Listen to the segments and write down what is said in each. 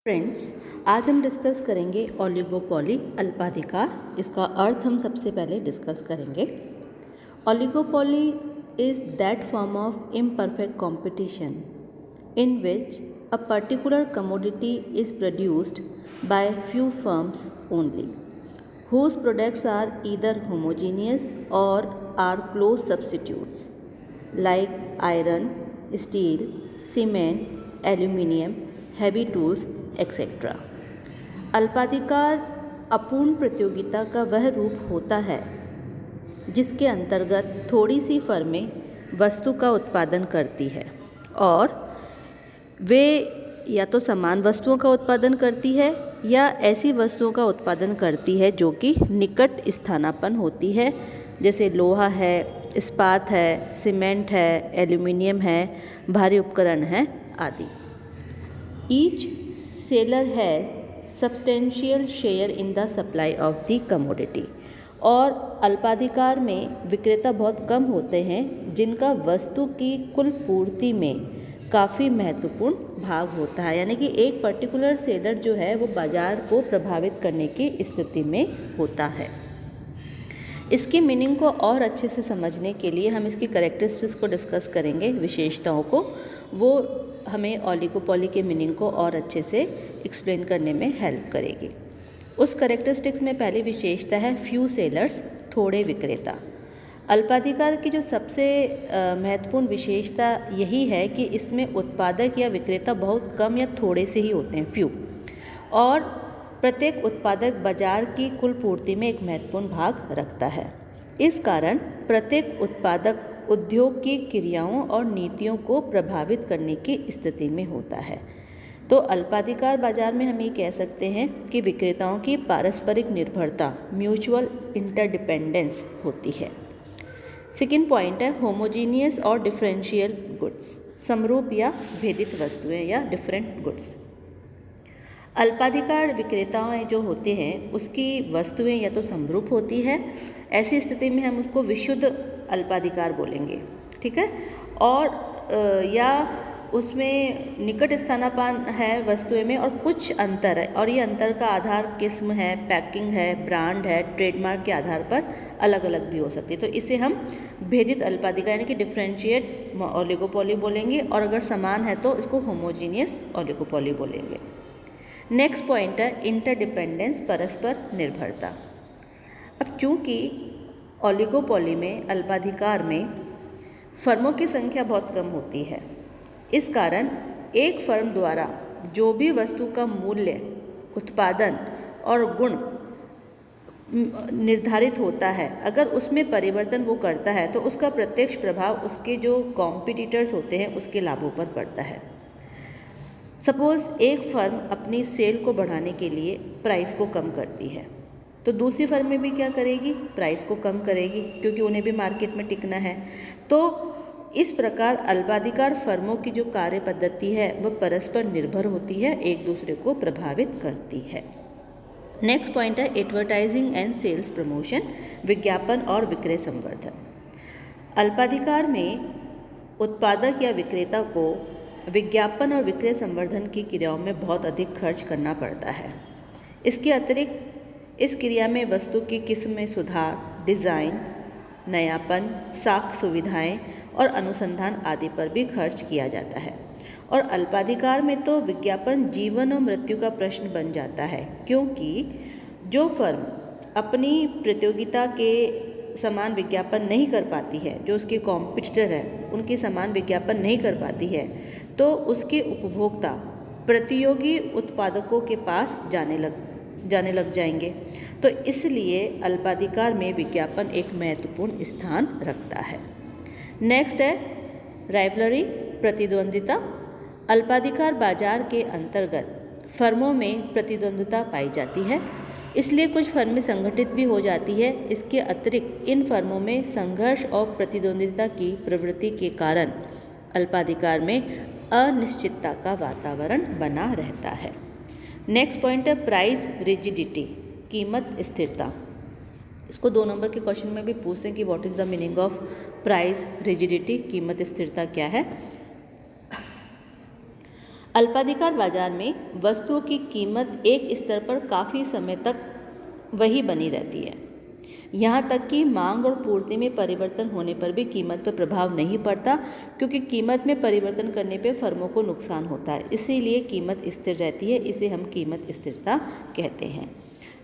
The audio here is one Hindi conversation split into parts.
फ्रेंड्स, आज हम डिस्कस करेंगे ओलिगोपोली अल्पाधिकार। इसका अर्थ हम सबसे पहले डिस्कस करेंगे। Oligopoly is that form of imperfect competition in which a particular commodity is produced by few firms only whose products are either homogeneous or are close substitutes like iron, steel, cement, aluminium, heavy tools, etc. अल्पाधिकार अपूर्ण प्रतियोगिता का वह रूप होता है जिसके अंतर्गत थोड़ी सी फर्में वस्तु का उत्पादन करती है और वे या तो समान वस्तुओं का उत्पादन करती है या ऐसी वस्तुओं का उत्पादन करती है जो कि निकट स्थानापन्न होती है, जैसे लोहा है, इस्पात है, सीमेंट है, एल्यूमिनियम है, भारी उपकरण है आदि। Each seller has substantial share in the supply of the commodity. और अल्पाधिकार में विक्रेता बहुत कम होते हैं जिनका वस्तु की कुल पूर्ति में काफ़ी महत्वपूर्ण भाग होता है, यानी कि एक पर्टिकुलर सेलर जो है वो बाज़ार को प्रभावित करने की स्थिति में होता है। इसकी मीनिंग को और अच्छे से समझने के लिए हम इसकी कैरेक्टरिस्टिक्स को डिस्कस करेंगे, विशेषताओं को। वो हमें ओलिगोपोली के मीनिंग को और अच्छे से एक्सप्लेन करने में हेल्प करेगी। उस कैरेक्टरिस्टिक्स में पहली विशेषता है फ्यू सेलर्स, थोड़े विक्रेता। अल्पाधिकार की जो सबसे महत्वपूर्ण विशेषता यही है कि इसमें उत्पादक या विक्रेता बहुत कम या थोड़े से ही होते हैं, फ्यू, और प्रत्येक उत्पादक बाजार की कुल पूर्ति में एक महत्वपूर्ण भाग रखता है। इस कारण प्रत्येक उत्पादक उद्योग की क्रियाओं और नीतियों को प्रभावित करने की स्थिति में होता है। तो अल्पाधिकार बाजार में हम ये कह सकते हैं कि विक्रेताओं की पारस्परिक निर्भरता, म्यूचुअल इंटरडिपेंडेंस होती है। सेकेंड पॉइंट है होमोजीनियस और डिफरेंशियल गुड्स, समरूप या भेदित वस्तुएं या डिफरेंट गुड्स। अल्पाधिकार विक्रेताएं जो होते हैं उसकी वस्तुएं या तो समरूप होती है, ऐसी स्थिति में हम उसको विशुद्ध अल्पाधिकार बोलेंगे, ठीक है, और या उसमें निकट स्थानापन्न है वस्तुएं में और कुछ अंतर है, और ये अंतर का आधार किस्म है, पैकिंग है, ब्रांड है, ट्रेडमार्क के आधार पर अलग अलग भी हो सकती है। तो इसे हम भेदित अल्पाधिकार यानी कि डिफरेंशिएट ओलिगोपोली बोलेंगे, और अगर समान है तो इसको होमोजीनियस ओलिगोपोली बोलेंगे। नेक्स्ट पॉइंट है इंटरडिपेंडेंस, परस्पर निर्भरता। अब चूंकि ओलिगोपोली में, अल्पाधिकार में फर्मों की संख्या बहुत कम होती है, इस कारण एक फर्म द्वारा जो भी वस्तु का मूल्य, उत्पादन और गुण निर्धारित होता है, अगर उसमें परिवर्तन वो करता है तो उसका प्रत्यक्ष प्रभाव उसके जो कॉम्पिटिटर्स होते हैं उसके लाभों पर पड़ता है। सपोज़ एक फर्म अपनी सेल को बढ़ाने के लिए प्राइस को कम करती है, तो दूसरी फर्म में भी क्या करेगी, प्राइस को कम करेगी, क्योंकि उन्हें भी मार्केट में टिकना है। तो इस प्रकार अल्पाधिकार फर्मों की जो कार्य पद्धति है वह परस्पर निर्भर होती है, एक दूसरे को प्रभावित करती है। नेक्स्ट पॉइंट है एडवर्टाइजिंग एंड सेल्स प्रमोशन, विज्ञापन और विक्रय संवर्धन। अल्पाधिकार में उत्पादक या विक्रेता को विज्ञापन और विक्रय संवर्धन की क्रियाओं में बहुत अधिक खर्च करना पड़ता है। इसके अतिरिक्त इस क्रिया में वस्तु की किस्म में सुधार, डिज़ाइन, नयापन, साख सुविधाएं और अनुसंधान आदि पर भी खर्च किया जाता है। और अल्पाधिकार में तो विज्ञापन जीवन और मृत्यु का प्रश्न बन जाता है, क्योंकि जो फर्म अपनी प्रतियोगिता के समान विज्ञापन नहीं कर पाती है, जो उसके कॉम्पिटिटर है उनके समान विज्ञापन नहीं कर पाती है, तो उसके उपभोक्ता प्रतियोगी उत्पादकों के पास जाने लग जाएंगे। तो इसलिए अल्पाधिकार में विज्ञापन एक महत्वपूर्ण स्थान रखता है। नेक्स्ट है राइवलरी, प्रतिद्वंदिता। अल्पाधिकार बाजार के अंतर्गत फर्मों में प्रतिद्वंदिता पाई जाती है, इसलिए कुछ फर्में संगठित भी हो जाती है। इसके अतिरिक्त इन फर्मों में संघर्ष और प्रतिद्वंदिता की प्रवृत्ति के कारण अल्पाधिकार में अनिश्चितता का वातावरण बना रहता है। नेक्स्ट पॉइंट है प्राइस रिजिडिटी, कीमत स्थिरता। इसको 2 नंबर के क्वेश्चन में भी पूछते हैं कि what is the meaning of price rigidity, कीमत स्थिरता क्या है। अल्पाधिकार बाजार में वस्तुओं की कीमत एक स्तर पर काफ़ी समय तक वही बनी रहती है। यहाँ तक कि मांग और पूर्ति में परिवर्तन होने पर भी कीमत पर प्रभाव नहीं पड़ता, क्योंकि कीमत में परिवर्तन करने पर फर्मों को नुकसान होता है। इसीलिए कीमत स्थिर रहती है, इसे हम कीमत स्थिरता कहते हैं।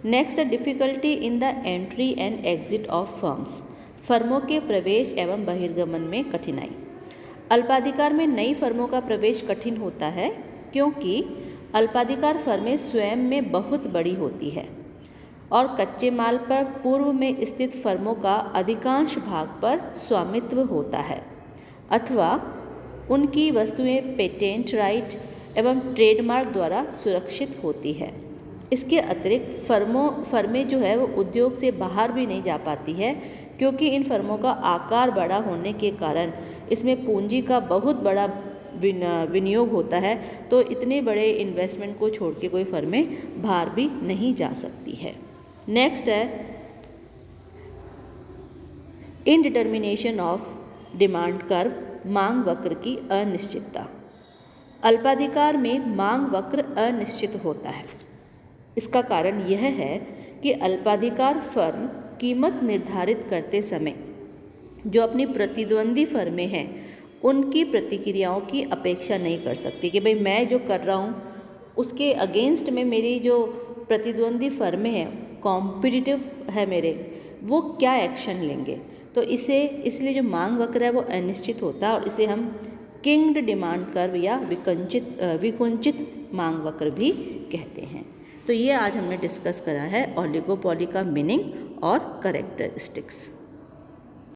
Next, difficulty in the entry and exit of firms. फर्मों के प्रवेश एवं बहिर्गमन में कठिनाई। अल्पाधिकार में नई फर्मों का प्रवेश कठिन होता है, क्योंकि अल्पाधिकार फर्में स्वयं में बहुत बड़ी होती है और कच्चे माल पर पूर्व में स्थित फर्मों का अधिकांश भाग पर स्वामित्व होता है, अथवा उनकी वस्तुएं पेटेंट राइट एवं ट्रेडमार्क द्वारा सुरक्षित होती है। इसके अतिरिक्त फर्में जो है वो उद्योग से बाहर भी नहीं जा पाती है, क्योंकि इन फर्मों का आकार बड़ा होने के कारण इसमें पूंजी का बहुत बड़ा विनियोग होता है। तो इतने बड़े इन्वेस्टमेंट को छोड़ के कोई फर्में बाहर भी नहीं जा सकती है। नेक्स्ट है इनडिटर्मिनेशन ऑफ डिमांड कर्व, मांग वक्र की अनिश्चितता। अल्पाधिकार में मांग वक्र अनिश्चित होता है। इसका कारण यह है कि अल्पाधिकार फर्म कीमत निर्धारित करते समय जो अपनी प्रतिद्वंदी फर्में हैं उनकी प्रतिक्रियाओं की अपेक्षा नहीं कर सकती कि भाई मैं जो कर रहा हूँ उसके अगेंस्ट में मेरी जो प्रतिद्वंदी फर्में हैं, कॉम्पिटिटिव है मेरे, वो क्या एक्शन लेंगे। तो इसलिए जो मांग वक्र है वो अनिश्चित होता है और इसे हम किंग्ड डिमांड कर्व या विकुंचित मांग वक्र भी कहते हैं। तो ये आज हमने डिस्कस करा है ओलिगोपोली का मीनिंग और कैरेक्टरिस्टिक्स।